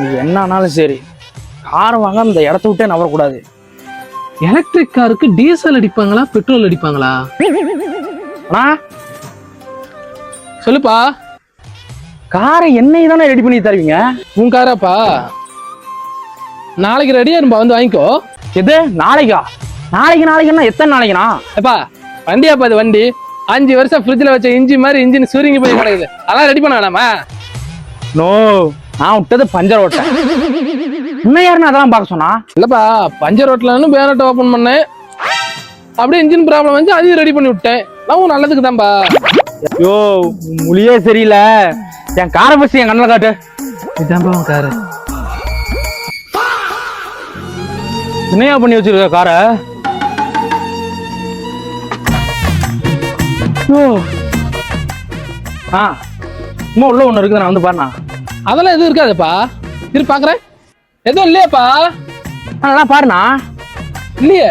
நீ என்னன்னாலும் சரி, கார் வாங்க இந்த இடத்த விட்டே நவரக்கூடாது. எலக்ட்ரிக் காருக்கு டீசல் அடிப்பாங்களா பெட்ரோல் அடிப்பாங்களா? அண்ணா சொல்லுப்பா. காரை என்னைக்கு தானே ரெடி பண்ணி தருவீங்க? உன் காராப்பா, நாளைக்கு ரெடியா இருப்பா, வந்து வாங்கிக்கோ. எது நாளைக்கா? நாளைக்குன்னா எத்தனை நாளைக்குண்ணா? எப்பா வண்டியாப்பா, அது வண்டி 5 வருஷம் ஃப்ரிட்ஜில் வச்ச இன்ஜி மாதிரி இன்ஜின் சுருங்கி போய் கிடக்குது. அதெல்லாம் ரெடி பண்ண வேணாமா? நோ, நான் விட்டது பஞ்சர் ஓட்ட. இன்னும் யாருன்னு அதெல்லாம் பார்க்க சொன்னா? இல்லப்பா, பஞ்சர் ரோட்லன்னு பேனட் ஓப்பன் பண்ணேன், அப்படியே இன்ஜின் ப்ராப்ளம் வந்து அதையும் ரெடி பண்ணி விட்டேன். நான் நல்லதுக்கு தான்ப்பா. ஐயோ மொழியே சரியில்லை. என் காரை பசி என் கண்ணில் காட்டு. இதான்ப்பா உன் காரு. என்னையா பண்ணி வச்சிருக்க காரை? சும்மா உள்ள ஒண்ணு இருக்குது, நான் வந்து பாருண்ணா. அதெல்லாம் எதுவும் இருக்காதுப்பா, இரு பாக்குறேன். எதுவும் இல்லையாப்பா? நல்லா பாருண்ணா. இல்லையே.